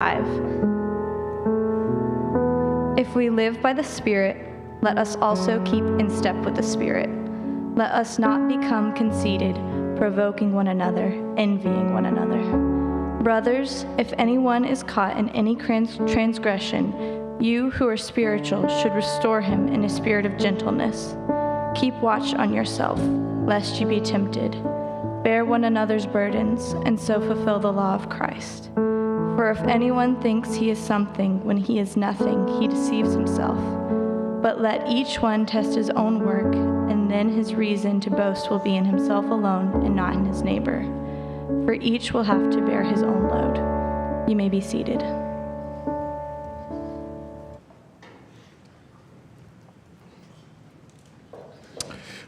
5. If we live by the Spirit, let us also keep in step with the Spirit. Let us not become conceited, provoking one another, envying one another. Brothers, if anyone is caught in any transgression, you who are spiritual should restore him in a spirit of gentleness. Keep watch on yourself, lest you be tempted. Bear one another's burdens, and so fulfill the law of Christ. For if anyone thinks he is something when he is nothing, he deceives himself. But let each one test his own work, and then his reason to boast will be in himself alone and not in his neighbor. For each will have to bear his own load. You may be seated.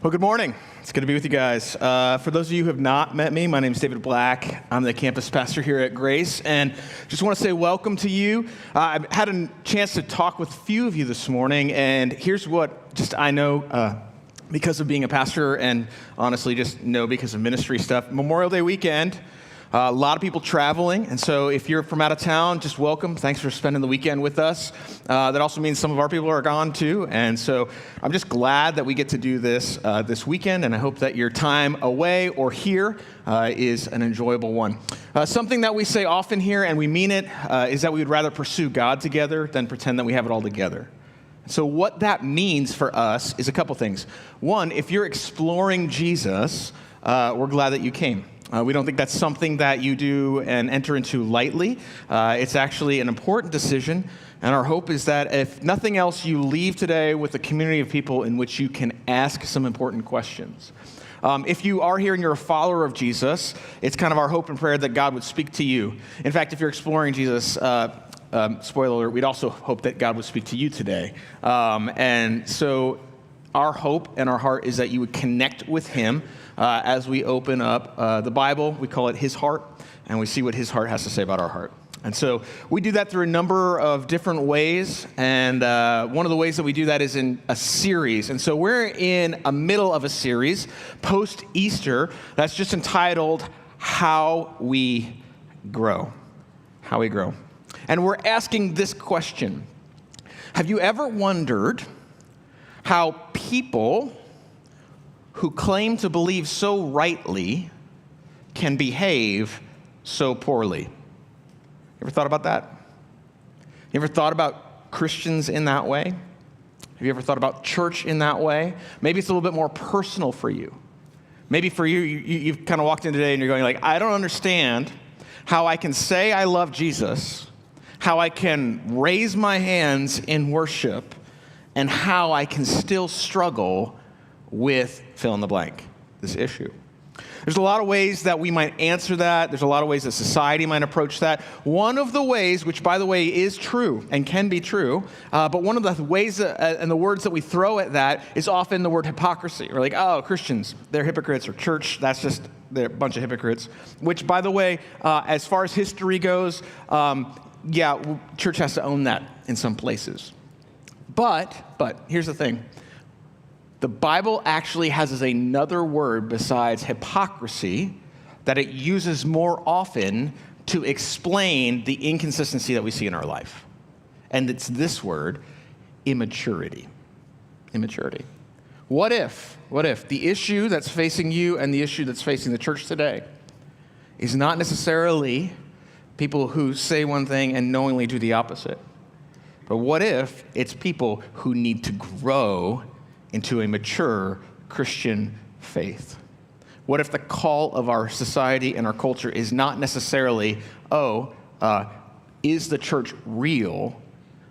Well, good morning. It's good to be with you guys. For those of you who have not met me, my name is David Black. I'm the campus pastor here at Grace, and just want to say welcome to you. I've had a chance to talk with a few of you this morning, and here's what just I know because of being a pastor and honestly just know because of ministry stuff. Memorial Day weekend, a lot of people traveling, and so if you're from out of town, just welcome. Thanks for spending the weekend with us. That also means some of our people are gone too, and so I'm just glad that we get to do this this weekend, and I hope that your time away or here is an enjoyable one. Something that we say often here, and we mean it, is that we would rather pursue God together than pretend that we have it all together. So what that means for us is a couple things. One, if you're exploring Jesus, we're glad that you came. We don't think that's something that you do and enter into lightly. It's actually an important decision, and our hope is that if nothing else, you leave today with a community of people in which you can ask some important questions. If you are here and you're a follower of Jesus, it's kind of our hope and prayer that God would speak to you. In fact, if you're exploring Jesus, spoiler alert, we'd also hope that God would speak to you today. And so our hope and our heart is that you would connect with him as we open up the Bible. We call it His Heart, and we see what His heart has to say about our heart. And so we do that through a number of different ways, and one of the ways that we do that is in a series. And so we're in a middle of a series, post-Easter, that's just entitled, How We Grow. How We Grow. And we're asking this question. Have you ever wondered how people who claim to believe so rightly can behave so poorly? You ever thought about that? You ever thought about Christians in that way? Have you ever thought about church in that way? Maybe it's a little bit more personal for you. Maybe for you, you've kind of walked in today and you're going like, I don't understand how I can say I love Jesus, how I can raise my hands in worship, and how I can still struggle with fill in the blank, this issue. There's a lot of ways that we might answer that. There's a lot of ways that society might approach that. One of the ways, which by the way is true and can be true, but one of the ways and the words that we throw at that is often the word hypocrisy. We're like, oh, Christians, they're hypocrites, or church, that's just they're a bunch of hypocrites. Which, by the way, as far as history goes, church has to own that in some places. But here's the thing. The Bible actually has another word besides hypocrisy that it uses more often to explain the inconsistency that we see in our life. And it's this word, immaturity. Immaturity. What if the issue that's facing you and the issue that's facing the church today is not necessarily people who say one thing and knowingly do the opposite? But what if it's people who need to grow into a mature Christian faith? What if the call of our society and our culture is not necessarily, is the church real,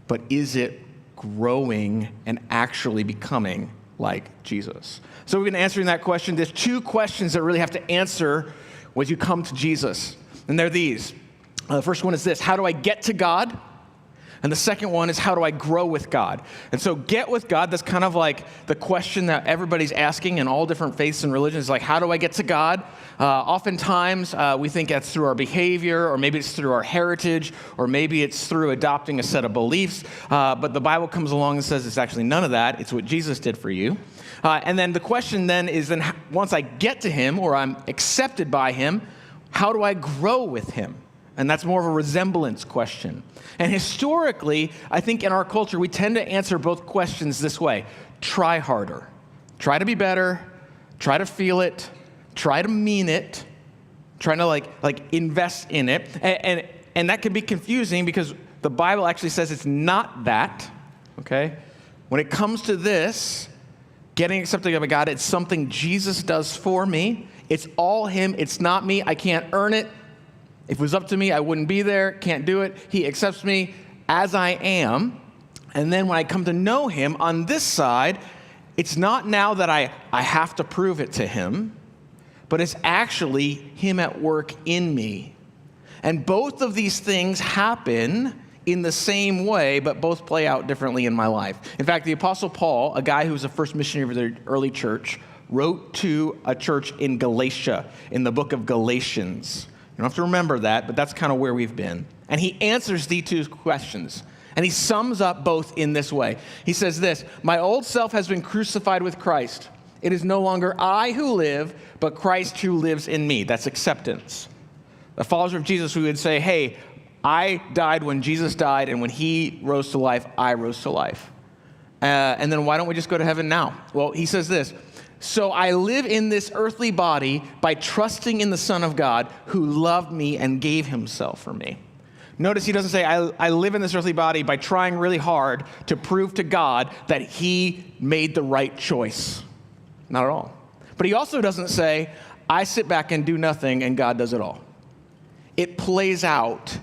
but is it growing and actually becoming like Jesus? So we've been answering that question. There's two questions that really have to answer when you come to Jesus, and they're these. The first one is this: how do I get to God? And the second one is, how do I grow with God? And so get with God, that's kind of like the question that everybody's asking in all different faiths and religions, like, how do I get to God? Oftentimes, we think that's through our behavior, or maybe it's through our heritage, or maybe it's through adopting a set of beliefs. But the Bible comes along and says it's actually none of that. It's what Jesus did for you. And then the question then is, once I get to him, or I'm accepted by him, how do I grow with him? And that's more of a resemblance question. And historically, I think in our culture, we tend to answer both questions this way. Try harder. Try to be better. Try to feel it. Try to mean it. Trying to like invest in it. And that can be confusing because the Bible actually says it's not that, okay? When it comes to this, getting accepted by God, it's something Jesus does for me. It's all him. It's not me. I can't earn it. If it was up to me, I wouldn't be there. Can't do it. He accepts me as I am. And then when I come to know him on this side, it's not now that I have to prove it to him, but it's actually him at work in me. And both of these things happen in the same way, but both play out differently in my life. In fact, the Apostle Paul, a guy who was the first missionary of the early church, wrote to a church in Galatia, in the book of Galatians. You don't have to remember that, but that's kind of where we've been. And he answers these two questions. And he sums up both in this way. He says this, "My old self has been crucified with Christ. It is no longer I who live, but Christ who lives in me." That's acceptance. The followers of Jesus, we would say, hey, I died when Jesus died, and when he rose to life, I rose to life. And then why don't we just go to heaven now? Well, he says this, "So I live in this earthly body by trusting in the Son of God who loved me and gave himself for me." Notice he doesn't say, I live in this earthly body by trying really hard to prove to God that he made the right choice. Not at all. But he also doesn't say, I sit back and do nothing and God does it all. It plays out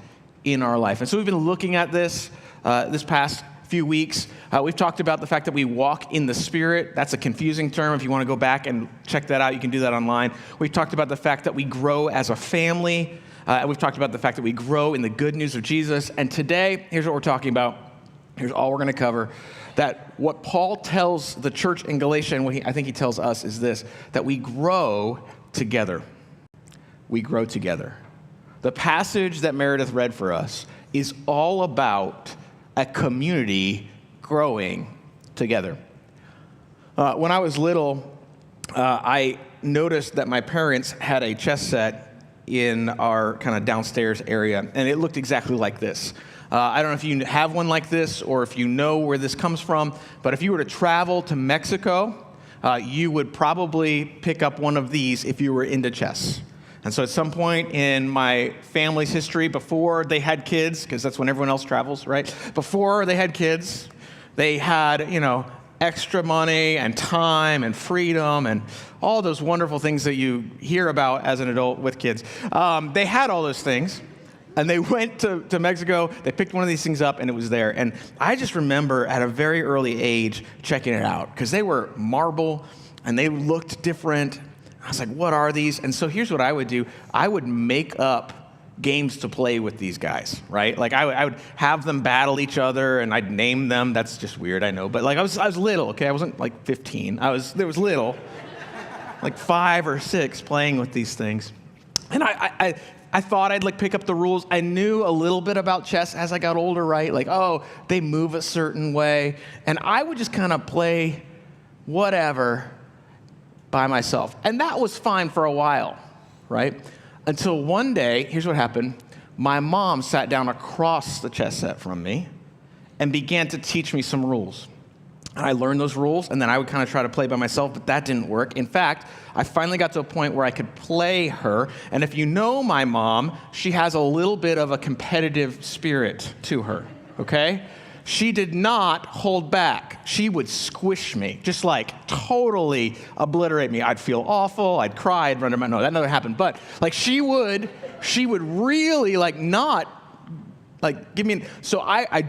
in our life. And so we've been looking at this past few weeks. We've talked about the fact that we walk in the Spirit. That's a confusing term. If you want to go back and check that out, you can do that online. We've talked about the fact that we grow as a family. And we've talked about the fact that we grow in the good news of Jesus. And today, here's what we're talking about. Here's all we're going to cover. That what Paul tells the church in Galatia, and what I think he tells us is this, that we grow together. We grow together. The passage that Meredith read for us is all about a community growing together. When I was little, I noticed that my parents had a chess set in our kind of downstairs area, and it looked exactly like this. I don't know if you have one like this or if you know where this comes from, but if you were to travel to Mexico, you would probably pick up one of these if you were into chess. And so at some point in my family's history, before they had kids, because that's when everyone else travels, right? Before they had kids, they had, extra money and time and freedom and all those wonderful things that you hear about as an adult with kids. They had all those things, and they went to Mexico. They picked one of these things up, and it was there. And I just remember at a very early age checking it out, because they were marble, and they looked different. I was like, what are these? And so here's what I would do. I would make up games to play with these guys, right? Like I would have them battle each other, and I'd name them. That's just weird, I know. But like I was little, okay? I wasn't like 15. There was little, like 5 or 6 playing with these things. And I thought I'd like pick up the rules. I knew a little bit about chess as I got older, right? Like, oh, they move a certain way. And I would just kind of play whatever by myself. And that was fine for a while, right? Until one day, here's what happened. My mom sat down across the chess set from me and began to teach me some rules. And I learned those rules, and then I would kind of try to play by myself, but that didn't work. In fact, I finally got to a point where I could play her. And if you know my mom, she has a little bit of a competitive spirit to her, okay? She did not hold back. She would squish me, just like totally obliterate me. I'd feel awful. I'd cry. I'd run to my, no, that never happened. But like she would really like not like give me, so I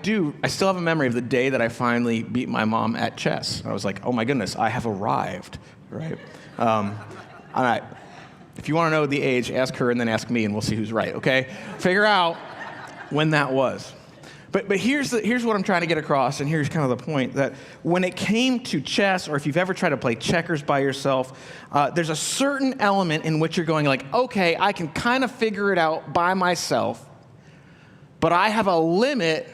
still have a memory of the day that I finally beat my mom at chess. I was like, oh my goodness, I have arrived, right? All right. If you want to know the age, ask her and then ask me and we'll see who's right, okay? Figure out when that was. But here's what I'm trying to get across, and here's kind of the point, that when it came to chess, or if you've ever tried to play checkers by yourself, there's a certain element in which you're going like, okay, I can kind of figure it out by myself, but I have a limit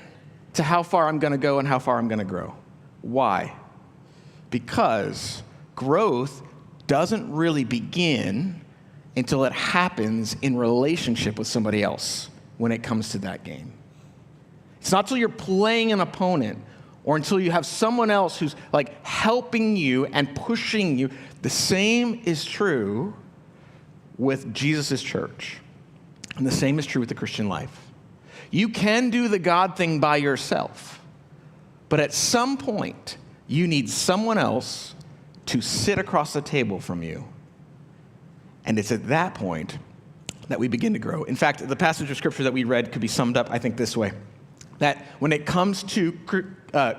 to how far I'm going to go and how far I'm going to grow. Why? Because growth doesn't really begin until it happens in relationship with somebody else. when it comes to that game. It's not till you're playing an opponent or until you have someone else who's like helping you and pushing you. The same is true with Jesus' church. And the same is true with the Christian life. You can do the God thing by yourself, but at some point, you need someone else to sit across the table from you. And it's at that point that we begin to grow. In fact, the passage of scripture that we read could be summed up, I think, this way. That when it comes to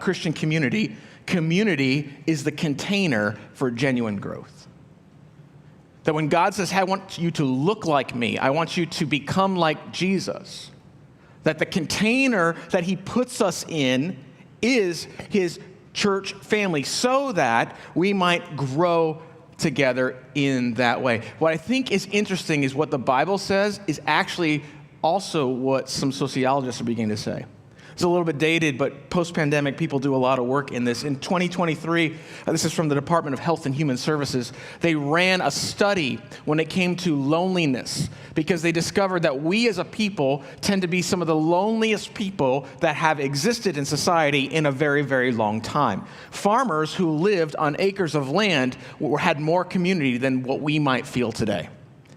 Christian community, community is the container for genuine growth. That when God says, hey, I want you to look like me, I want you to become like Jesus, that the container that he puts us in is his church family so that we might grow together in that way. What I think is interesting is what the Bible says is actually also what some sociologists are beginning to say. It's a little bit dated, but post-pandemic, people do a lot of work in this. In 2023, this is from the Department of Health and Human Services, they ran a study when it came to loneliness because they discovered that we as a people tend to be some of the loneliest people that have existed in society in a very, very long time. Farmers who lived on acres of land had more community than what we might feel today.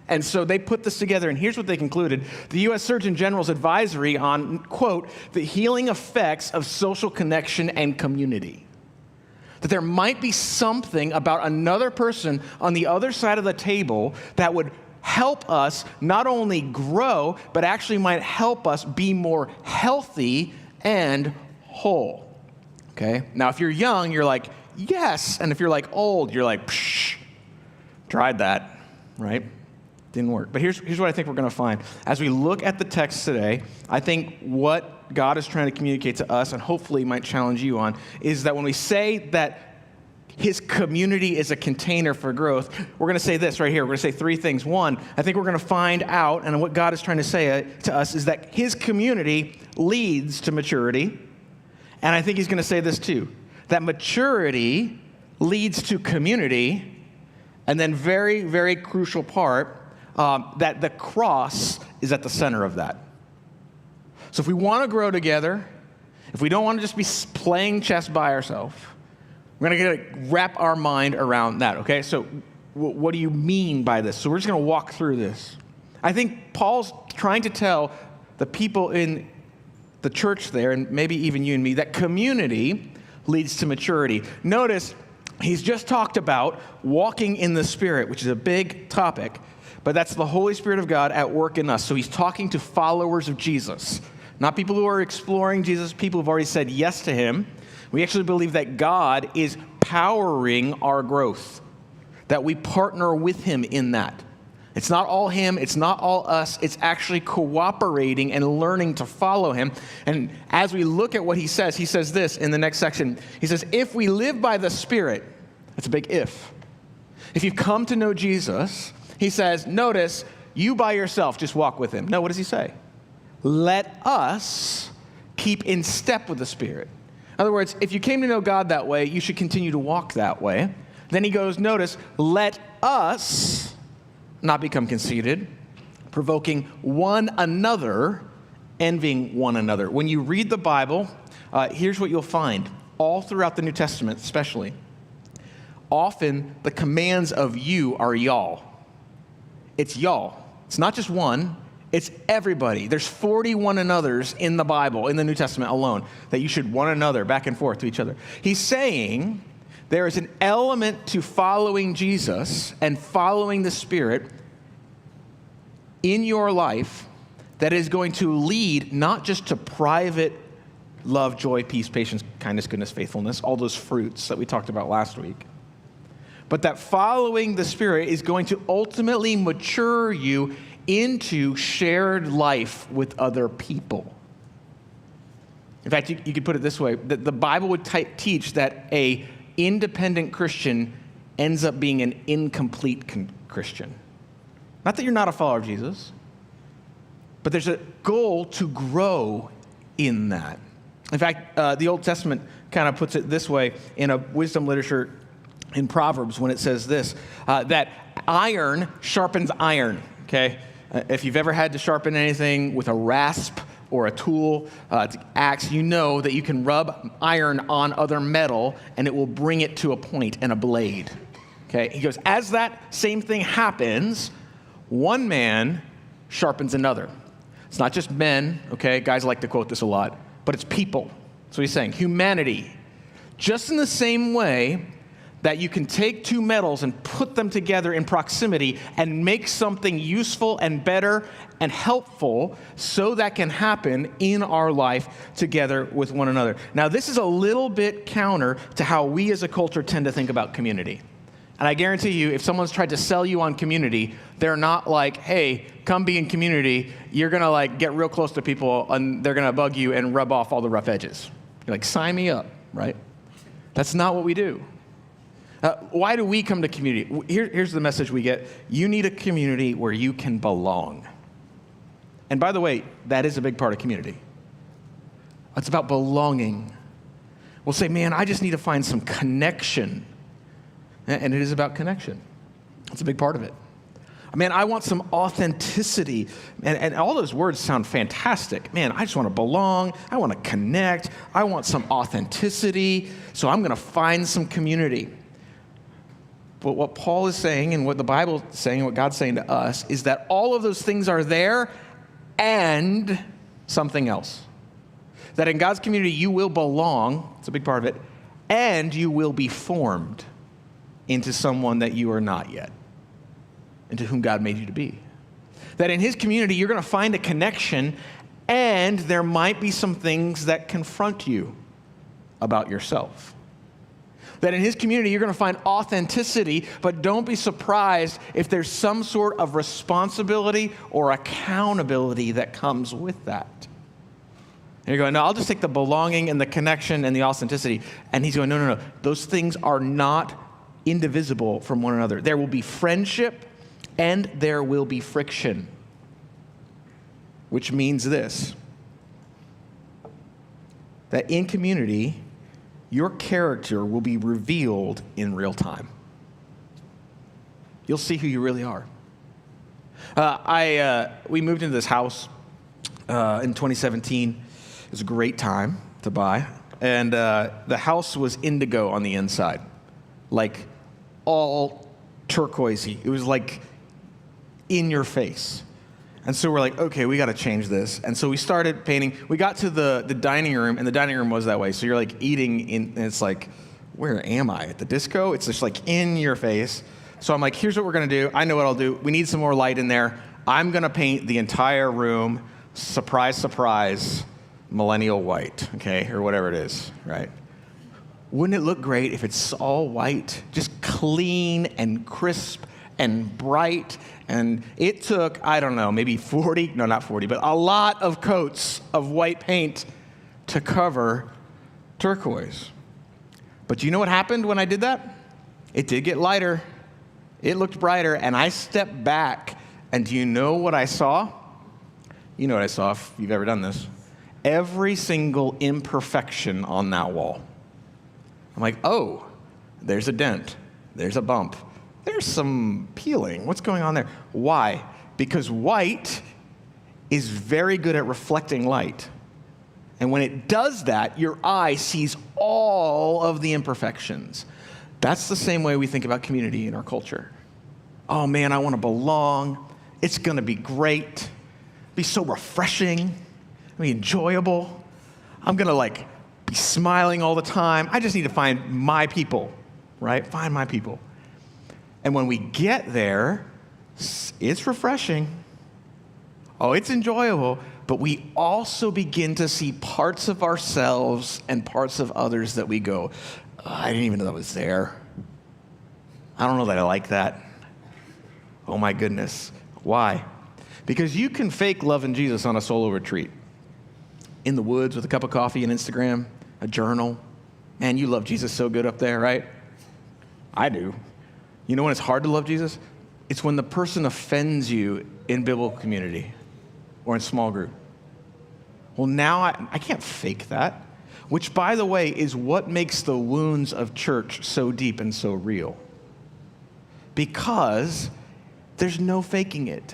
And so they put this together, and here's what they concluded. The U.S. Surgeon General's advisory on, quote, the healing effects of social connection and community. That there might be something about another person on the other side of the table that would help us not only grow, but actually might help us be more healthy and whole. Okay? Now, if you're young, you're like, yes. And if you're like old, you're like, psh, tried that, right? Didn't work. But here's what I think we're going to find. As we look at the text today, I think what God is trying to communicate to us, and hopefully might challenge you on, is that when we say that his community is a container for growth, we're going to say this right here. We're going to say three things. One, I think we're going to find out, and what God is trying to say to us is that his community leads to maturity. And I think he's going to say this too, that maturity leads to community, and then very, very crucial part, that the cross is at the center of that. So if we want to grow together, if we don't want to just be playing chess by ourselves, we're going to wrap our mind around that, okay? So what do you mean by this? So we're just going to walk through this. I think Paul's trying to tell the people in the church there, and maybe even you and me, that community leads to maturity. Notice, he's just talked about walking in the Spirit, which is a big topic. But that's the Holy Spirit of God at work in us. So he's talking to followers of Jesus, not people who are exploring Jesus, people who've already said yes to him. We actually believe that God is powering our growth, that we partner with him in that. It's not all him, it's not all us, it's actually cooperating and learning to follow him. And as we look at what he says this in the next section. He says, if we live by the Spirit, that's a big if. If you've come to know Jesus, he says, notice, you by yourself just walk with him. No, what does he say? Let us keep in step with the Spirit. In other words, if you came to know God that way, you should continue to walk that way. Then he goes, notice, let us not become conceited, provoking one another, envying one another. When you read the Bible, here's what you'll find. All throughout the New Testament, especially, often the commands of you are y'all. It's y'all. It's not just one. It's everybody. There's 40 one another's in the Bible, in the New Testament alone, that you should one another back and forth to each other. He's saying there is an element to following Jesus and following the Spirit in your life that is going to lead not just to private love, joy, peace, patience, kindness, goodness, faithfulness, all those fruits that we talked about last week, but that following the Spirit is going to ultimately mature you into shared life with other people. In fact, you could put it this way, that the Bible would teach that a independent Christian ends up being an incomplete Christian. Not that you're not a follower of Jesus, but there's a goal to grow in that. In fact, the Old Testament kind of puts it this way in a wisdom literature in Proverbs when it says this, that iron sharpens iron, okay? If you've ever had to sharpen anything with a rasp or a tool, axe, you know that you can rub iron on other metal and it will bring it to a point and a blade. Okay, he goes, as that same thing happens, one man sharpens another. It's not just men, okay? Guys like to quote this a lot, but it's people. That's what he's saying. Humanity. Just in the same way that you can take two metals and put them together in proximity and make something useful and better and helpful, so that can happen in our life together with one another. Now, this is a little bit counter to how we as a culture tend to think about community. And I guarantee you, if someone's tried to sell you on community, they're not like, hey, come be in community. You're going to like get real close to people and they're going to bug you and rub off all the rough edges. You're like, sign me up, right? That's not what we do. Why do we come to community? Here's the message we get. You need a community where you can belong. And by the way, that is a big part of community. It's about belonging. We'll say, man, I just need to find some connection. And it is about connection. It's a big part of it. Man, I want some authenticity. And all those words sound fantastic. Man, I just want to belong. I want to connect. I want some authenticity. So I'm going to find some community. But what Paul is saying and what the Bible is saying and what God's saying to us is that all of those things are there and something else. That in God's community you will belong. It's a big part of it. And you will be formed into someone that you are not yet, into whom God made you to be. That in his community, you're going to find a connection, and there might be some things that confront you about yourself. That in his community, you're going to find authenticity, but don't be surprised if there's some sort of responsibility or accountability that comes with that. And you're going, no, I'll just take the belonging and the connection and the authenticity. And he's going, no. Those things are not indivisible from one another. There will be friendship and there will be friction, which means this, that in community, your character will be revealed in real time. You'll see who you really are. We moved into this house in 2017. It was a great time to buy. And the house was indigo on the inside, like all turquoisey. It was like in your face. And so we're like, okay, we got to change this. And so we started painting. We got to the dining room, and the dining room was that way. So you're like eating, and it's like, where am I? At the disco? It's just like in your face. So I'm like, here's what we're going to do. I know what I'll do. We need some more light in there. I'm going to paint the entire room, surprise, surprise, millennial white, okay, or whatever it is, right? Wouldn't it look great if it's all white, just clean and crisp and bright? And it took, I don't know, maybe 40, no, not 40, but a lot of coats of white paint to cover turquoise. But do you know what happened when I did that? It did get lighter. It looked brighter, and I stepped back, and do you know what I saw? You know what I saw if you've ever done this. Every single imperfection on that wall. I'm like, oh, there's a dent. There's a bump. There's some peeling. What's going on there? Why? Because white is very good at reflecting light. And when it does that, your eye sees all of the imperfections. That's the same way we think about community in our culture. Oh man, I want to belong. It's going to be great. Be so refreshing. Be enjoyable. I'm going to be smiling all the time. I just need to find my people, right? Find my people. And when we get there, it's refreshing. Oh, it's enjoyable. But we also begin to see parts of ourselves and parts of others that we go, oh, I didn't even know that was there. I don't know that I like that. Oh my goodness. Why? Because you can fake loving Jesus on a solo retreat. In the woods with a cup of coffee and Instagram, a journal. Man, you love Jesus so good up there, right? I do. You know when it's hard to love Jesus? It's when the person offends you in biblical community or in small group. Well, now I can't fake that, which, by the way, is what makes the wounds of church so deep and so real. Because there's no faking it.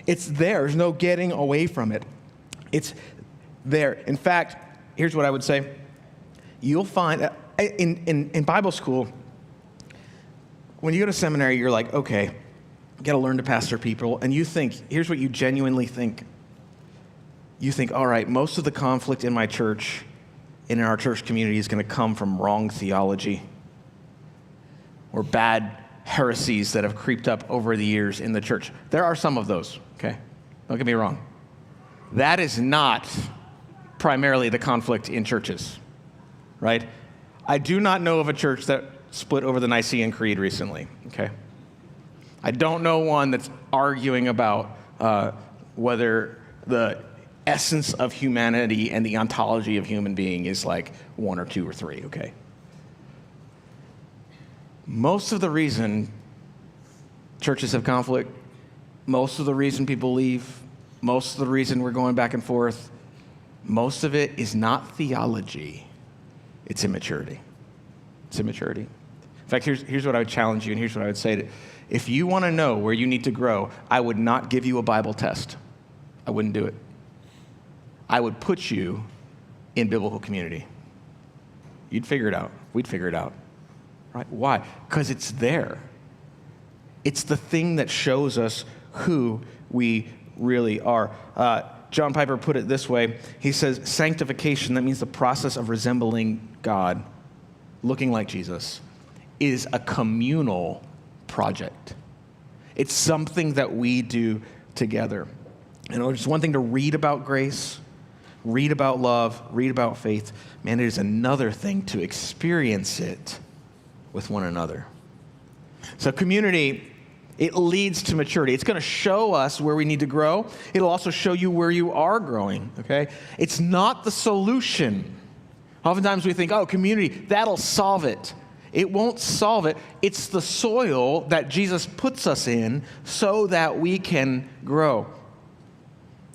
It's there. There's no getting away from it. It's there. In fact, here's what I would say. You'll find in Bible school, when you go to seminary, you're like, okay, you got to learn to pastor people. And you think, here's what you genuinely think. You think, all right, most of the conflict in my church, in our church community, is going to come from wrong theology or bad heresies that have creeped up over the years in the church. There are some of those, okay? Don't get me wrong. That is not primarily the conflict in churches, right? I do not know of a church that split over the Nicene Creed recently, okay? I don't know one that's arguing about whether the essence of humanity and the ontology of human being is like 1 or 2 or 3, okay? Most of the reason churches have conflict, most of the reason people leave, most of the reason we're going back and forth, most of it is not theology. It's immaturity. It's immaturity. In fact, here's what I would challenge you, and here's what I would say. If you want to know where you need to grow, I would not give you a Bible test. I wouldn't do it. I would put you in biblical community. You'd figure it out. We'd figure it out. Right? Why? Because it's there. It's the thing that shows us who we really are. John Piper put it this way. He says, sanctification, that means the process of resembling God, looking like Jesus, is a communal project. It's something that we do together. And it's one thing to read about grace, read about love, read about faith. Man, it is another thing to experience it with one another. So community, it leads to maturity. It's going to show us where we need to grow. It'll also show you where you are growing, okay? It's not the solution. Oftentimes we think, oh, community, that'll solve it. It won't solve it. It's the soil that Jesus puts us in so that we can grow.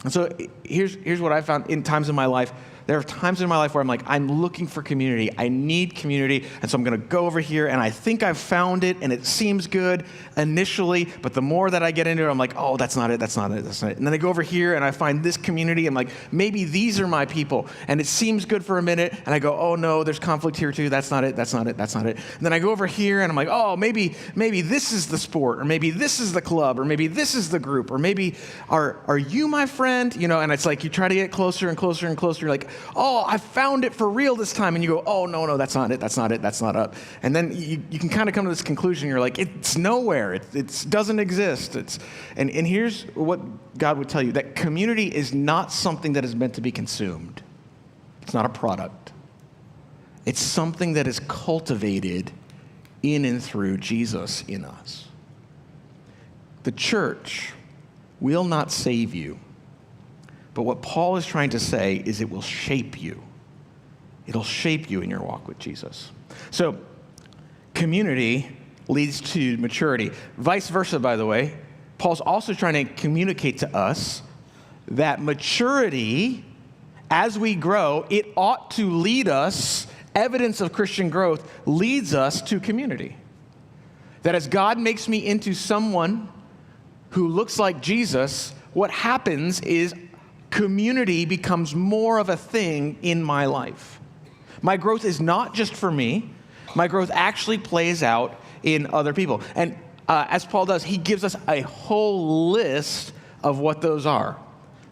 And so here's what I found in times in my life. There are times in my life where I'm like, I'm looking for community. I need community. And so I'm going to go over here, and I think I've found it, and it seems good initially. But the more that I get into it, I'm like, oh, that's not it. That's not it. That's not it. And then I go over here, and I find this community. I'm like, maybe these are my people. And it seems good for a minute. And I go, oh, no, there's conflict here, too. That's not it. That's not it. That's not it. And then I go over here, and I'm like, oh, maybe this is the sport, or maybe this is the club, or maybe this is the group, or maybe are you my friend? You know, and it's like you try to get closer and closer and closer. You're like, oh, I found it for real this time. And you go, oh, no, that's not it. That's not it. That's not up. And then you can kind of come to this conclusion. You're like, it's nowhere. It doesn't exist. And here's what God would tell you, that community is not something that is meant to be consumed. It's not a product. It's something that is cultivated in and through Jesus in us. The church will not save you. But what Paul is trying to say is it will shape you. It'll shape you in your walk with Jesus. So community leads to maturity. Vice versa, by the way. Paul's also trying to communicate to us that maturity, as we grow, it ought to lead us, evidence of Christian growth leads us to community. That as God makes me into someone who looks like Jesus, what happens is community becomes more of a thing in my life. My growth is not just for me. My growth actually plays out in other people. And as Paul does, he gives us a whole list of what those are.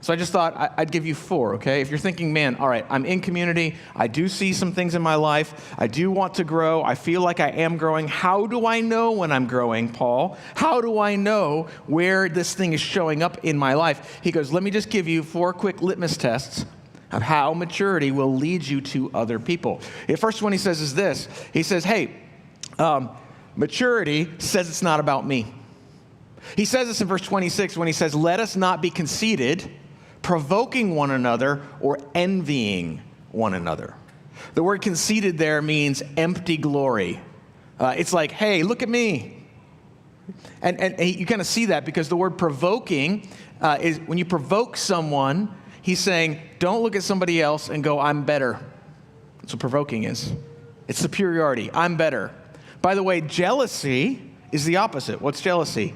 So I just thought I'd give you 4, okay? If you're thinking, man, all right, I'm in community. I do see some things in my life. I do want to grow. I feel like I am growing. How do I know when I'm growing, Paul? How do I know where this thing is showing up in my life? He goes, let me just give you 4 quick litmus tests of how maturity will lead you to other people. The first one he says is this. He says, hey, maturity says it's not about me. He says this in verse 26 when he says, let us not be conceited, provoking one another, or envying one another. The word conceited there means empty glory. It's like, hey, look at me. And you kind of see that because the word provoking is when you provoke someone, he's saying, don't look at somebody else and go, I'm better. That's what provoking is. It's superiority. I'm better. By the way, jealousy is the opposite. What's jealousy?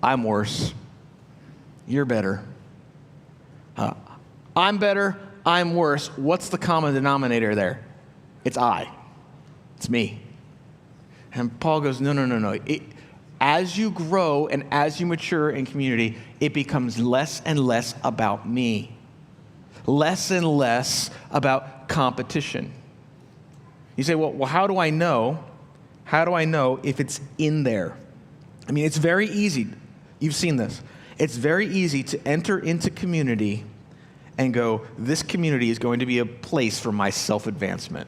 I'm worse. You're better. I'm better. I'm worse. What's the common denominator there? It's I. It's me. And Paul goes, no. As you grow and as you mature in community, it becomes less and less about me. Less and less about competition. You say, well, how do I know? How do I know if it's in there? I mean, it's very easy. You've seen this. It's very easy to enter into community and go, this community is going to be a place for my self-advancement.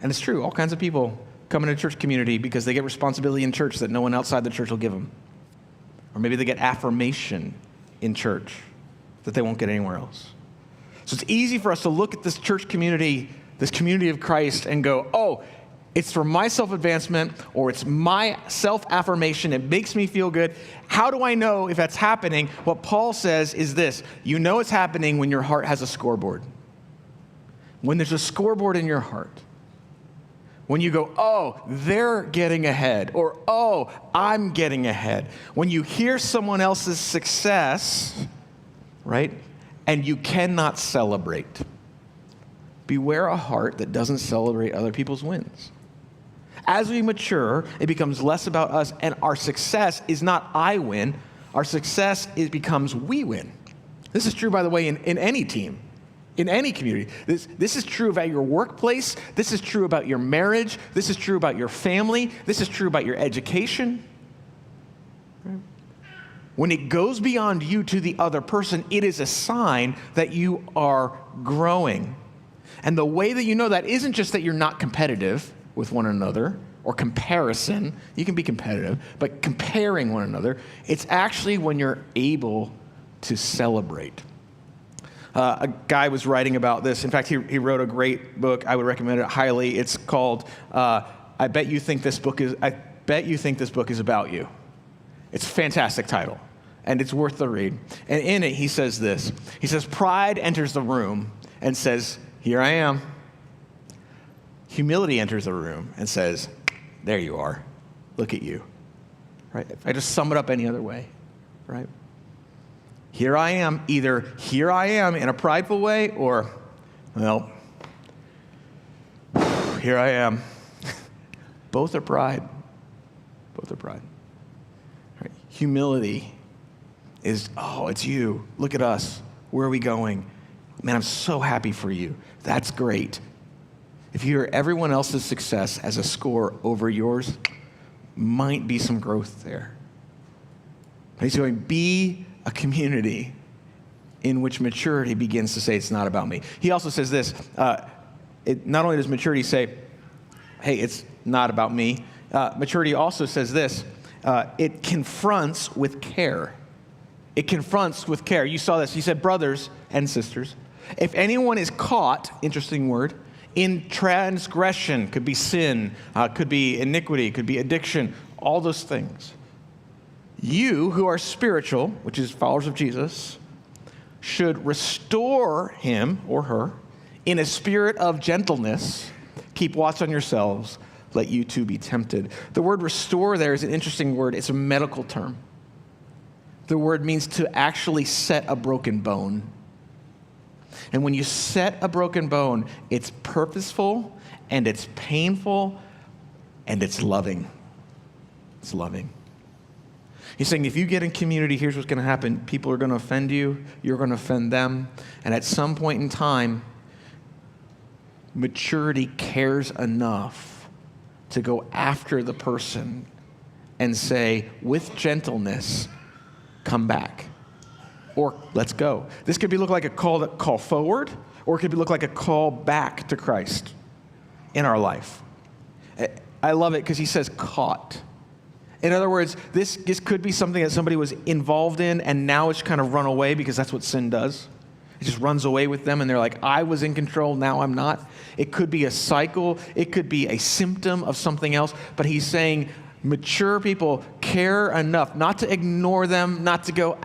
And it's true. All kinds of people come into church community because they get responsibility in church that no one outside the church will give them. Or maybe they get affirmation in church that they won't get anywhere else. So it's easy for us to look at this church community, this community of Christ, and go, oh, it's for my self-advancement, or it's my self-affirmation. It makes me feel good. How do I know if that's happening? What Paul says is this: you know it's happening when your heart has a scoreboard. When there's a scoreboard in your heart. When you go, oh, they're getting ahead, or oh, I'm getting ahead. When you hear someone else's success, right, and you cannot celebrate. Beware a heart that doesn't celebrate other people's wins. As we mature, it becomes less about us, and our success is not I win. Our success becomes we win. This is true, by the way, in any team, in any community. This is true about your workplace. This is true about your marriage. This is true about your family. This is true about your education. When it goes beyond you to the other person, it is a sign that you are growing. And the way that you know that isn't just that you're not competitive with one another, or comparison. You can be competitive, but comparing one another, it's actually when you're able to celebrate. A guy was writing about this. In fact, he wrote a great book. I would recommend it highly. It's called I Bet You Think This Book Is About You. It's a fantastic title, and it's worth the read. And in it, he says this. He says, pride enters the room and says, here I am. Humility enters the room and says, there you are. Look at you. Right? If I just sum it up any other way, right? Here I am. Either here I am in a prideful way, or, well, here I am. Both are pride. Both are pride. Right? Humility is, oh, it's you. Look at us. Where are we going? Man, I'm so happy for you. That's great. If you hear everyone else's success as a score over yours, might be some growth there. But he's going, be a community in which maturity begins to say, it's not about me. He also says this, not only does maturity say, hey, it's not about me, maturity also says this, it confronts with care. It confronts with care. You saw this. He said, brothers and sisters, if anyone is caught, interesting word, in transgression, could be sin, could be iniquity, could be addiction, all those things. You who are spiritual, which is followers of Jesus, should restore him or her in a spirit of gentleness. Keep watch on yourselves, let you too be tempted. The word restore there is an interesting word. It's a medical term. The word means to actually set a broken bone. And when you set a broken bone, it's purposeful, and it's painful, and it's loving. It's loving. He's saying if you get in community, here's what's going to happen. People are going to offend you. You're going to offend them. And at some point in time, maturity cares enough to go after the person and say, with gentleness, come back. Or let's go. This could look like a call forward, or it could look like a call back to Christ in our life. I love it because he says caught. In other words, this could be something that somebody was involved in, and now it's kind of run away because that's what sin does. It just runs away with them, and they're like, I was in control, now I'm not. It could be a cycle. It could be a symptom of something else. But he's saying, mature people care enough not to ignore them, not to go,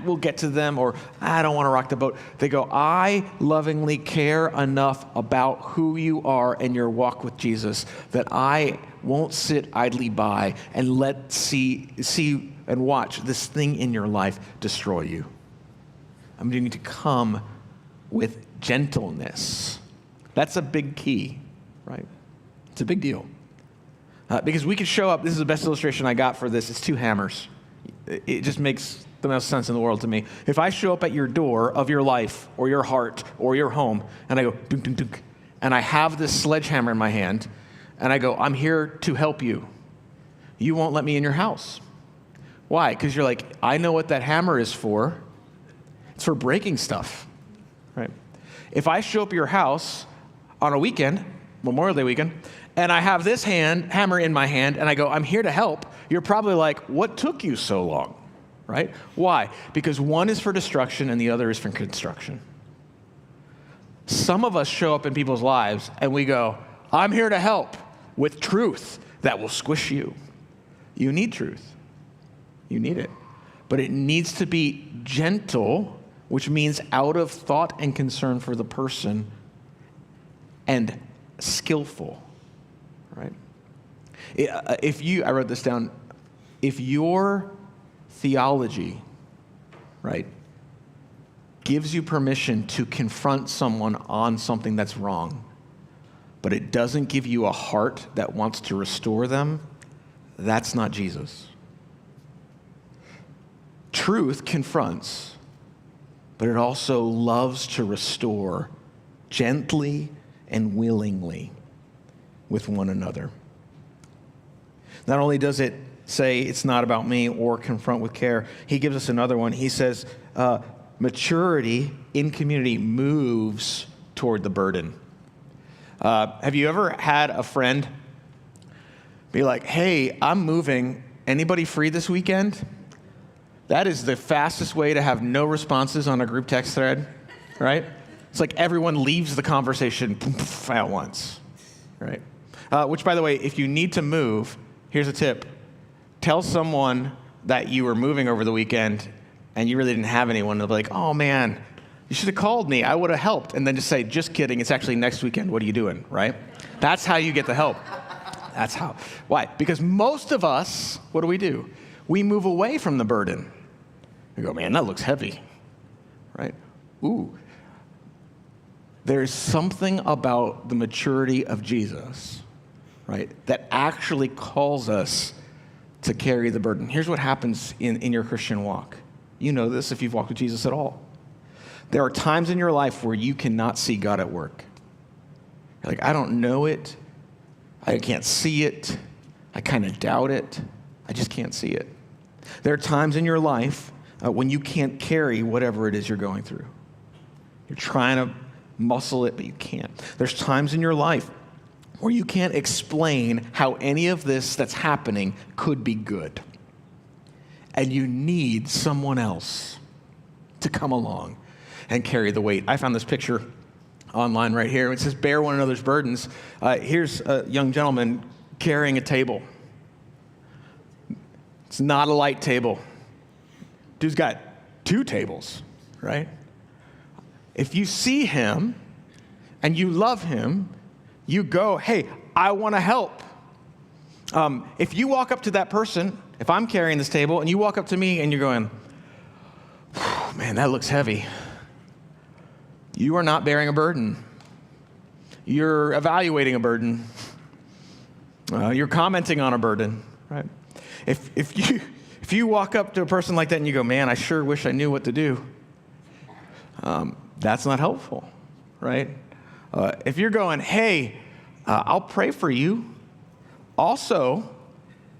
we'll get to them, or I don't want to rock the boat. They go, I lovingly care enough about who you are and your walk with Jesus that I won't sit idly by and see and watch this thing in your life destroy you. I'm going to need to come with gentleness. That's a big key, right? It's a big deal. Because we could show up, this is the best illustration I got for this, it's two hammers. It just makes the most sense in the world to me. If I show up at your door of your life or your heart or your home, and I go, dunk, dunk, dunk, and I have this sledgehammer in my hand, and I go, I'm here to help you. You won't let me in your house. Why? Because you're like, I know what that hammer is for. It's for breaking stuff, right? If I show up at your house on a weekend, Memorial Day weekend, and I have this hammer in my hand, and I go, I'm here to help, you're probably like, what took you so long, right? Why? Because one is for destruction and the other is for construction. Some of us show up in people's lives, and we go, I'm here to help with truth that will squish you. You need truth. You need it. But it needs to be gentle, which means out of thought and concern for the person, and skillful, right? I wrote this down, if your theology, right, gives you permission to confront someone on something that's wrong, but it doesn't give you a heart that wants to restore them, that's not Jesus. Truth confronts, but it also loves to restore gently and willingly with one another. Not only does it say it's not about me or confront with care, he gives us another one. He says, maturity in community moves toward the burden. Have you ever had a friend be like, hey, I'm moving. Anybody free this weekend? That is the fastest way to have no responses on a group text thread, right? It's like everyone leaves the conversation at once, right? Which, by the way, if you need to move, here's a tip. Tell someone that you were moving over the weekend and you really didn't have anyone. They'll be like, oh, man, you should have called me. I would have helped. And then just say, just kidding. It's actually next weekend. What are you doing, right? That's how you get the help. That's how. Why? Because most of us, what do? We move away from the burden. We go, man, that looks heavy, right? Ooh. There's something about the maturity of Jesus, right, that actually calls us to carry the burden. Here's what happens in your Christian walk. You know this if you've walked with Jesus at all. There are times in your life where you cannot see God at work. You're like, I don't know it. I can't see it. I kind of doubt it. I just can't see it. There are times in your life when you can't carry whatever it is you're going through. You're trying to muscle it, but you can't. There's times in your life where you can't explain how any of this that's happening could be good. And you need someone else to come along and carry the weight. I found this picture online right here. It says, bear one another's burdens. Here's a young gentleman carrying a table. It's not a light table. Dude's got 2 tables, right? If you see him and you love him, you go, hey, I want to help. If you walk up to that person, if I'm carrying this table, and you walk up to me and you're going, man, that looks heavy. You are not bearing a burden. You're evaluating a burden. You're commenting on a burden, right? If you walk up to a person like that and you go, man, I sure wish I knew what to do, that's not helpful, right? If you're going, hey, I'll pray for you, also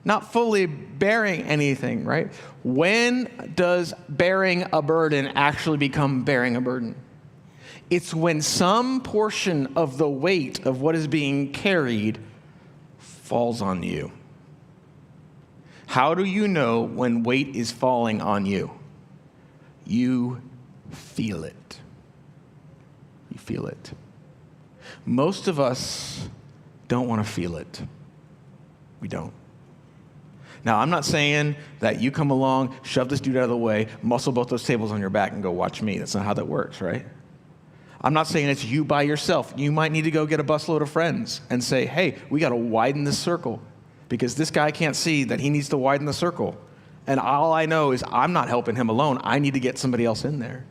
not fully bearing anything, right? When does bearing a burden actually become bearing a burden? It's when some portion of the weight of what is being carried falls on you. How do you know when weight is falling on you? You feel it. You feel it. Most of us don't want to feel it. We don't. Now, I'm not saying that you come along, shove this dude out of the way, muscle both those tables on your back, and go watch me. That's not how that works, right? I'm not saying it's you by yourself. You might need to go get a busload of friends and say, hey, we got to widen this circle because this guy can't see that he needs to widen the circle. And all I know is I'm not helping him alone. I need to get somebody else in there.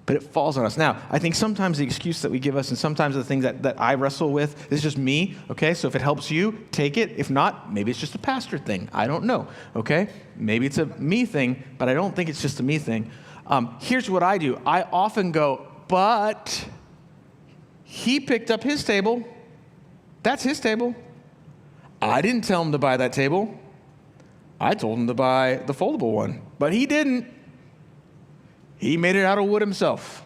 But it falls on us. Now, I think sometimes the excuse that we give us and sometimes the things that I wrestle with, this is just me, okay? So if it helps you, take it. If not, maybe it's just a pastor thing. I don't know, okay? Maybe it's a me thing, but I don't think it's just a me thing. Here's what I do. I often go, but he picked up his table. That's his table. I didn't tell him to buy that table. I told him to buy the foldable one, but he didn't. He made it out of wood himself.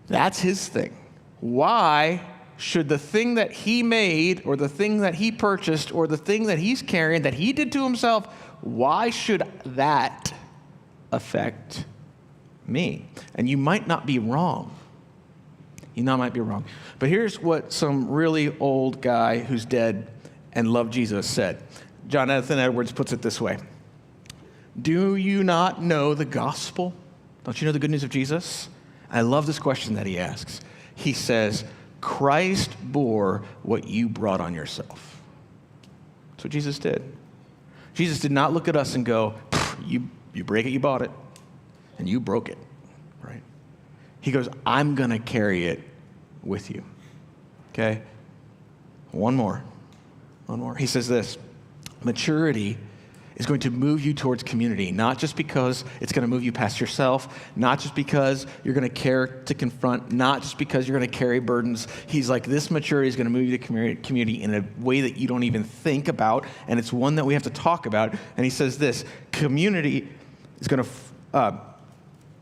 That's his thing. Why should the thing that he made or the thing that he purchased or the thing that he's carrying that he did to himself, why should that affect me? And you might not be wrong. You might be wrong. But here's what some really old guy who's dead and loved Jesus said. Jonathan Edwards puts it this way. Do you not know the gospel? Don't you know the good news of Jesus? I love this question that he asks. He says, Christ bore what you brought on yourself. That's what Jesus did. Jesus did not look at us and go, you break it, you bought it, and you broke it, right? He goes, I'm going to carry it with you, okay? One more. He says this, maturity is going to move you towards community, not just because it's going to move you past yourself, not just because you're going to care to confront, not just because you're going to carry burdens. He's like, this maturity is going to move you to community in a way that you don't even think about, and it's one that we have to talk about. And he says this, community is going to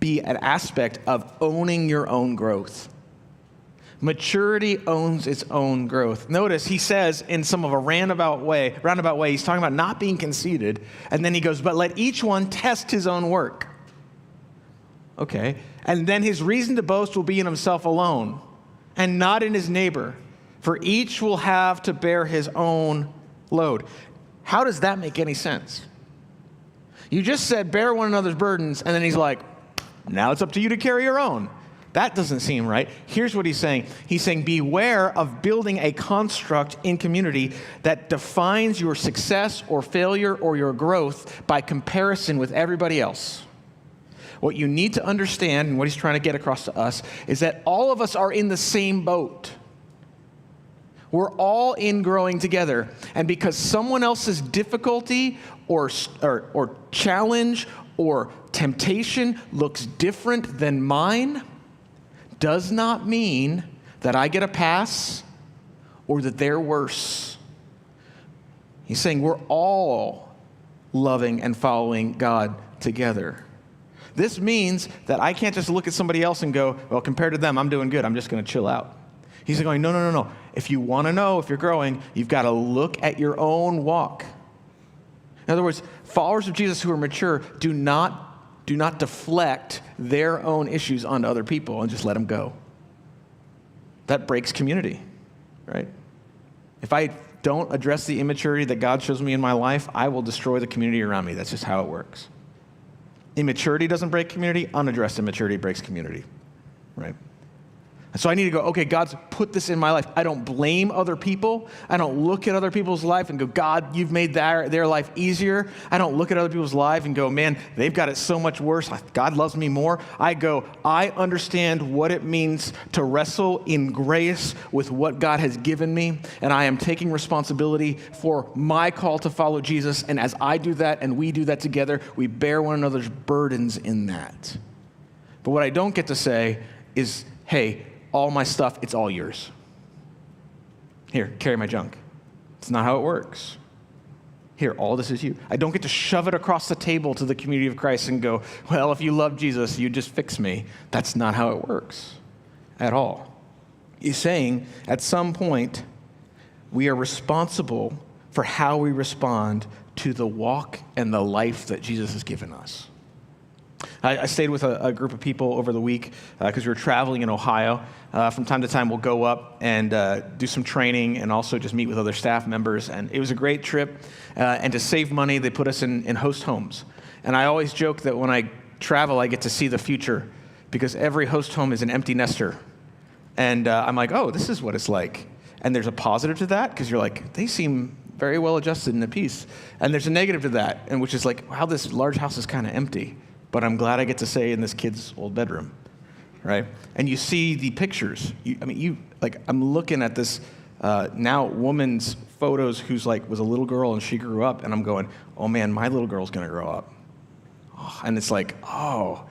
be an aspect of owning your own growth. Maturity owns its own growth. Notice he says in some of a roundabout way, he's talking about not being conceited. And then he goes, but let each one test his own work. Okay. And then his reason to boast will be in himself alone and not in his neighbor. For each will have to bear his own load. How does that make any sense? You just said bear one another's burdens. And then he's like, now it's up to you to carry your own. That doesn't seem right. Here's what he's saying. He's saying, beware of building a construct in community that defines your success or failure or your growth by comparison with everybody else. What you need to understand, and what he's trying to get across to us, is that all of us are in the same boat. We're all in growing together. And because someone else's difficulty or challenge or temptation looks different than mine, does not mean that I get a pass or that they're worse. He's saying we're all loving and following God together. This means that I can't just look at somebody else and go, well, compared to them, I'm doing good. I'm just going to chill out. He's going, no. If you want to know if you're growing, you've got to look at your own walk. In other words, followers of Jesus who are mature do not deflect their own issues onto other people and just let them go. That breaks community, right? If I don't address the immaturity that God shows me in my life, I will destroy the community around me. That's just how it works. Immaturity doesn't break community. Unaddressed immaturity breaks community, right? And so I need to go, okay, God's put this in my life. I don't blame other people. I don't look at other people's life and go, God, you've made their life easier. I don't look at other people's life and go, man, they've got it so much worse. God loves me more. I go, I understand what it means to wrestle in grace with what God has given me, and I am taking responsibility for my call to follow Jesus. And as I do that and we do that together, we bear one another's burdens in that. But what I don't get to say is, hey, all my stuff, it's all yours. Here, carry my junk. It's not how it works. Here, all this is you. I don't get to shove it across the table to the community of Christ and go, well, if you love Jesus, you just fix me. That's not how it works at all. He's saying at some point, we are responsible for how we respond to the walk and the life that Jesus has given us. I stayed with a group of people over the week because we were traveling in Ohio. From time to time, we'll go up and do some training and also just meet with other staff members. And it was a great trip. And to save money, they put us in host homes. And I always joke that when I travel, I get to see the future because every host home is an empty nester. And I'm like, oh, this is what it's like. And there's a positive to that because you're like, they seem very well adjusted and at peace. And there's a negative to that, and which is like, wow, this large house is kind of empty, but I'm glad I get to stay in this kid's old bedroom, right? And you see the pictures. I'm looking at this now woman's photos who's like was a little girl and she grew up, and I'm going, oh man, my little girl's gonna grow up. Oh, and it's like, oh,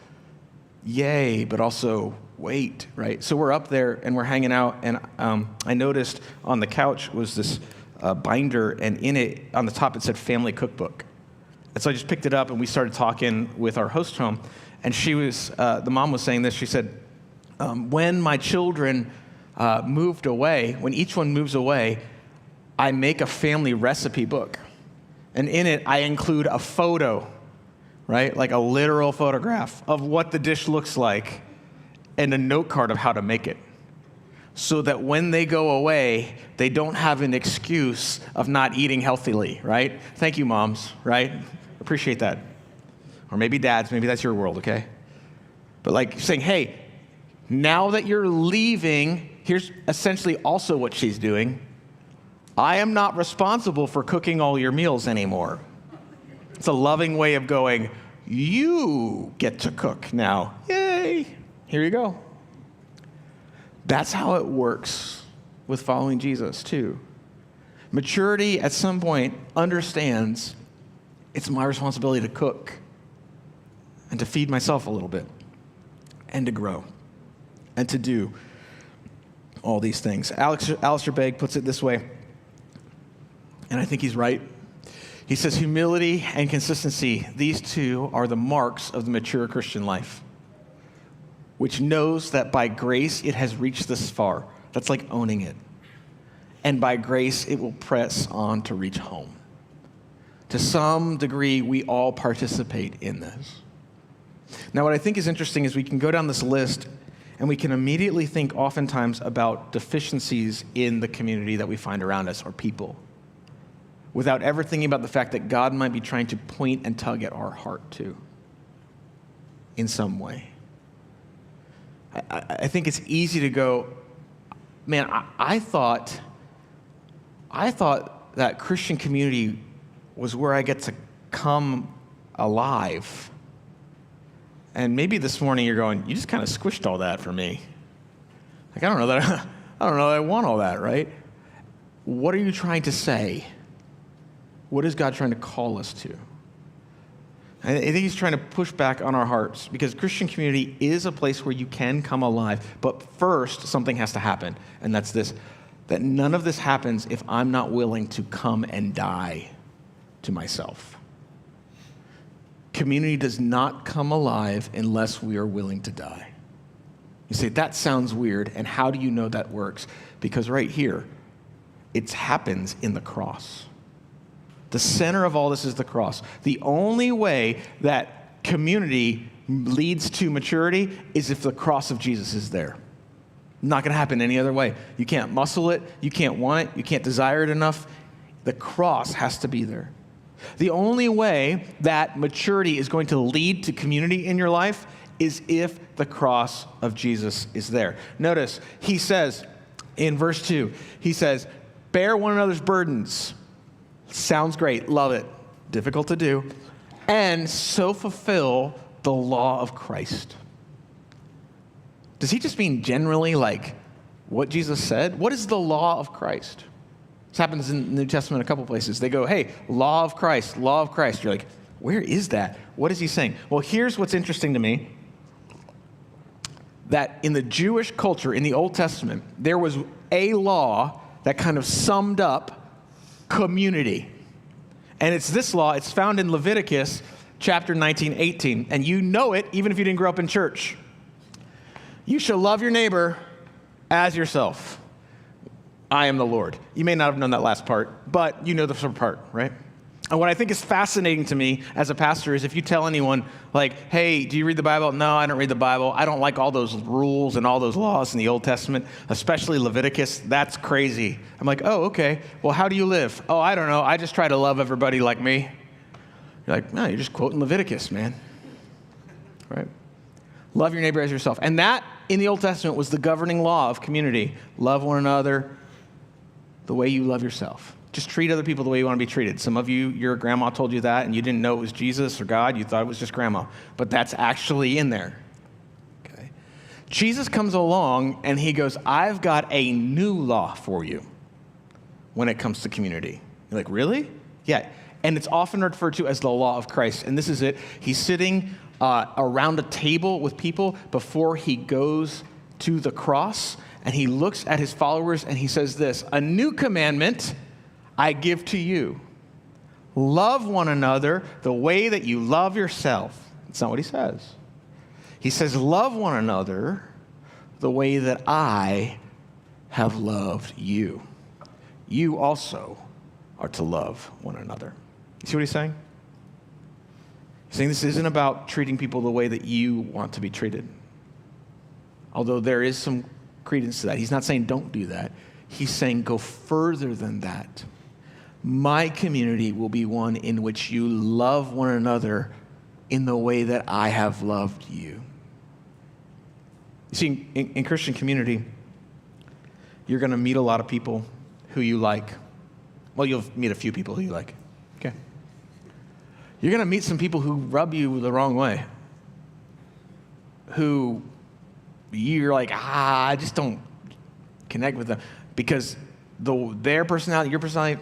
yay, but also wait, right? So we're up there and we're hanging out, and I noticed on the couch was this binder, and in it, on the top, it said family cookbook. And so I just picked it up and we started talking with our host home, and she was, the mom was saying this, she said, when my children moved away, when each one moves away, I make a family recipe book. And in it, I include a photo, right? Like a literal photograph of what the dish looks like and a note card of how to make it. So that when they go away, they don't have an excuse of not eating healthily, right? Thank you, moms, right? Appreciate that. Or maybe dads, maybe that's your world, okay? But like saying, hey, now that you're leaving, here's essentially also what she's doing. I am not responsible for cooking all your meals anymore. It's a loving way of going, you get to cook now. Yay, here you go. That's how it works with following Jesus too. Maturity at some point understands it's my responsibility to cook and to feed myself a little bit and to grow and to do all these things. Alistair Begg puts it this way, and I think he's right. He says, humility and consistency, these two are the marks of the mature Christian life, which knows that by grace it has reached this far. That's like owning it. And by grace it will press on to reach home. To some degree, we all participate in this. Now, what I think is interesting is we can go down this list and we can immediately think oftentimes about deficiencies in the community that we find around us or people, without ever thinking about the fact that God might be trying to point and tug at our heart too, in some way. I think it's easy to go, man, I thought that Christian community was where I get to come alive. And maybe this morning you're going, you just kind of squished all that for me. Like, I don't know that I want all that, right? What are you trying to say? What is God trying to call us to? I think he's trying to push back on our hearts, because Christian community is a place where you can come alive. But first, something has to happen, and that's this, that none of this happens if I'm not willing to come and die to myself. Community does not come alive unless we are willing to die. You say, that sounds weird, and how do you know that works? Because right here, it happens in the cross. The center of all this is the cross. The only way that community leads to maturity is if the cross of Jesus is there. Not going to happen any other way. You can't muscle it. You can't want it. You can't desire it enough. The cross has to be there. The only way that maturity is going to lead to community in your life is if the cross of Jesus is there. Notice, he says in verse 2, he says, bear one another's burdens. Sounds great. Love it. Difficult to do. And so fulfill the law of Christ. Does he just mean generally like what Jesus said? What is the law of Christ? This happens in the New Testament in a couple places. They go, hey, law of Christ, law of Christ. You're like, where is that? What is he saying? Well, here's what's interesting to me. That in the Jewish culture, in the Old Testament, there was a law that kind of summed up community. And it's this law. It's found in Leviticus chapter 19:18. And you know it even if you didn't grow up in church. You shall love your neighbor as yourself. I am the Lord. You may not have known that last part, but you know the first part, right? And what I think is fascinating to me as a pastor is if you tell anyone, like, hey, do you read the Bible? No, I don't read the Bible. I don't like all those rules and all those laws in the Old Testament, especially Leviticus. That's crazy. I'm like, oh, okay. Well, how do you live? Oh, I don't know. I just try to love everybody like me. You're like, no, you're just quoting Leviticus, man. Right? Love your neighbor as yourself. And that, in the Old Testament, was the governing law of community. Love one another the way you love yourself. Just treat other people the way you want to be treated. Some of you, your grandma told you that, and you didn't know it was Jesus or God. You thought it was just grandma. But that's actually in there. Okay. Jesus comes along, and he goes, I've got a new law for you when it comes to community. You're like, really? Yeah. And it's often referred to as the law of Christ. And this is it. He's sitting around a table with people before he goes to the cross, and he looks at his followers, and he says this, a new commandment I give to you. Love one another the way that you love yourself. That's not what he says. He says, love one another the way that I have loved you. You also are to love one another. You see what he's saying? He's saying this isn't about treating people the way that you want to be treated. Although there is some credence to that. He's not saying don't do that. He's saying go further than that. My community will be one in which you love one another in the way that I have loved you. You see, in Christian community, you're going to meet a lot of people who you like. Well, you'll meet a few people who you like. Okay. You're going to meet some people who rub you the wrong way. Who you're like, I just don't connect with them. Because their personality, your personality,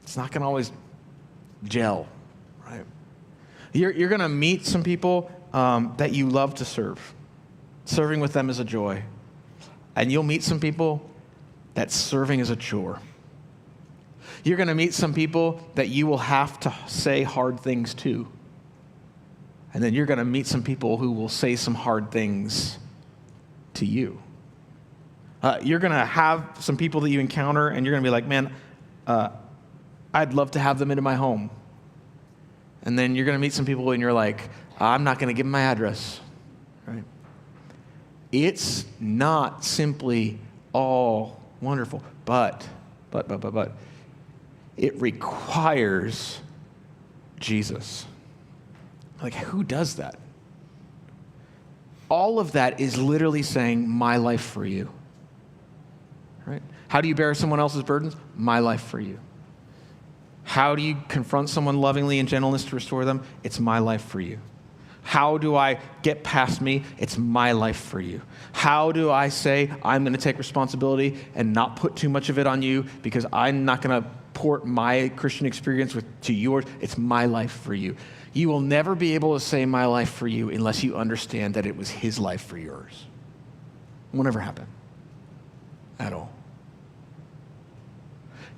it's not going to always gel, right? You're going to meet some people that you love to serve. Serving with them is a joy. And you'll meet some people that serving is a chore. You're going to meet some people that you will have to say hard things to. And then you're going to meet some people who will say some hard things to you. You're going to have some people that you encounter, and you're going to be like, man, I'd love to have them into my home. And then you're going to meet some people and you're like, I'm not going to give them my address. Right? It's not simply all wonderful, but it requires Jesus. Like, who does that? All of that is literally saying, my life for you. Right? How do you bear someone else's burdens? My life for you. How do you confront someone lovingly and gentleness to restore them? It's my life for you. How do I get past me? It's my life for you. How do I say I'm going to take responsibility and not put too much of it on you because I'm not going to port my Christian experience to yours? It's my life for you. You will never be able to say my life for you unless you understand that it was his life for yours. It won't ever happen at all.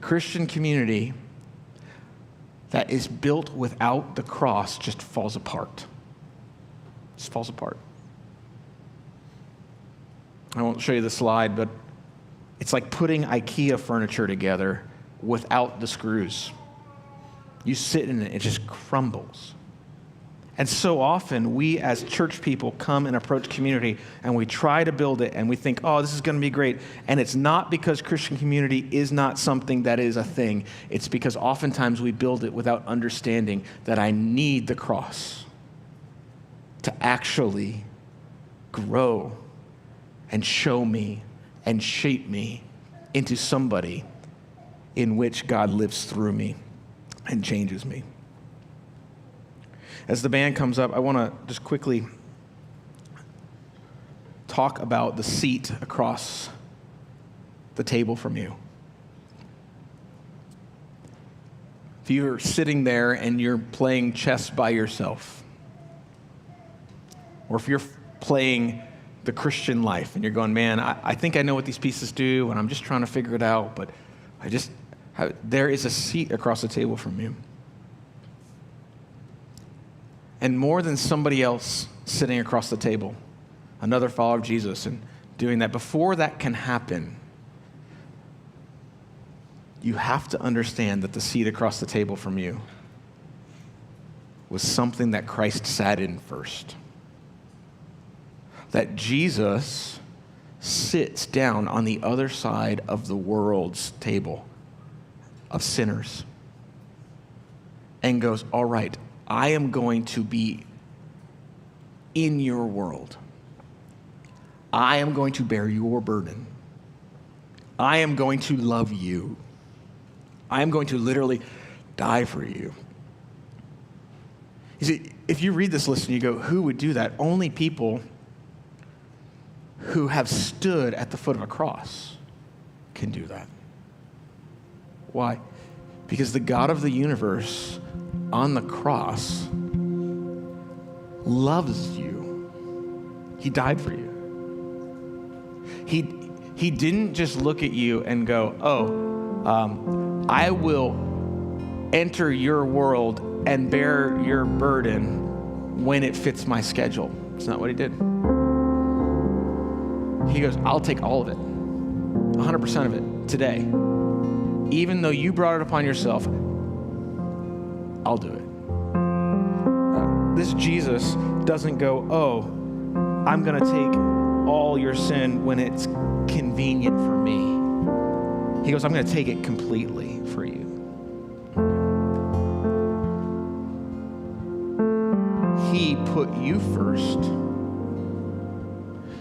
Christian community that is built without the cross just falls apart. Just falls apart. I won't show you the slide, but it's like putting IKEA furniture together without the screws. You sit in it, it just crumbles. And so often, we as church people come and approach community, and we try to build it, and we think, oh, this is going to be great. And it's not because Christian community is not something that is a thing. It's because oftentimes we build it without understanding that I need the cross to actually grow and show me and shape me into somebody in which God lives through me and changes me. As the band comes up, I want to just quickly talk about the seat across the table from you. If you're sitting there and you're playing chess by yourself, or if you're playing the Christian life and you're going, man, I think I know what these pieces do and I'm just trying to figure it out, but there is a seat across the table from you. And more than somebody else sitting across the table, another follower of Jesus and doing that, before that can happen, you have to understand that the seat across the table from you was something that Christ sat in first. That Jesus sits down on the other side of the world's table of sinners and goes, all right, I am going to be in your world. I am going to bear your burden. I am going to love you. I am going to literally die for you. You see, if you read this list and you go, who would do that? Only people who have stood at the foot of a cross can do that. Why? Because the God of the universe on the cross loves you. He died for you. He didn't just look at you and go, I will enter your world and bear your burden when it fits my schedule. It's not what he did. He goes, I'll take all of it, 100% of it today. Even though you brought it upon yourself, I'll do it. This Jesus doesn't go, I'm going to take all your sin when it's convenient for me. He goes, I'm going to take it completely for you. He put you first,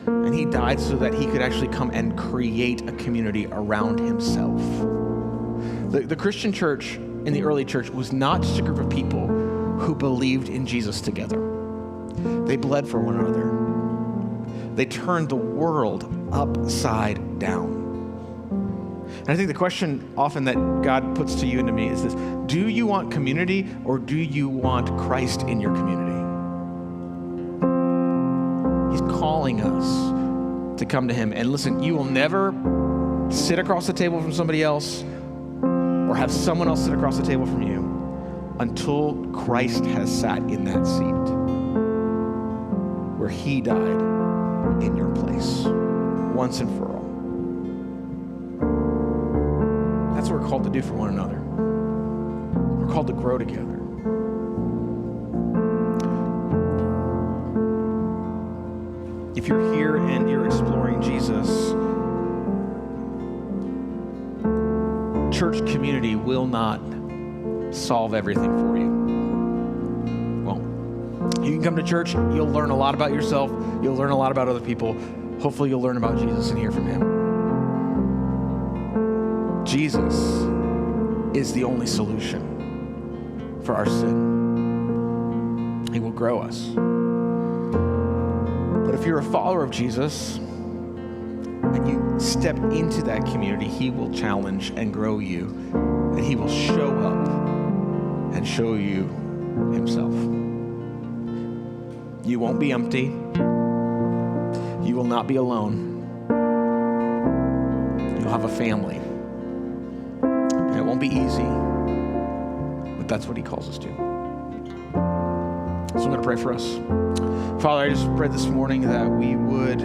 and he died so that he could actually come and create a community around himself. The Christian church in the early church was not just a group of people who believed in Jesus together. They bled for one another. They turned the world upside down. And I think the question often that God puts to you and to me is this: do you want community, or do you want Christ in your community? He's calling us to come to him. And listen, you will never sit across the table from somebody else or have someone else sit across the table from you until Christ has sat in that seat where he died in your place once and for all. That's what we're called to do for one another. We're called to grow together. If you're here and you're exploring Jesus, church community will not solve everything for you. Well, you can come to church, you'll learn a lot about yourself, you'll learn a lot about other people. Hopefully you'll learn about Jesus and hear from him. Jesus is the only solution for our sin. He will grow us. But if you're a follower of Jesus and you step into that community, he will challenge and grow you, and he will show up and show you himself. You won't be empty. You will not be alone. You'll have a family. And it won't be easy, but that's what he calls us to. So I'm going to pray for us. Father, I just pray this morning that we would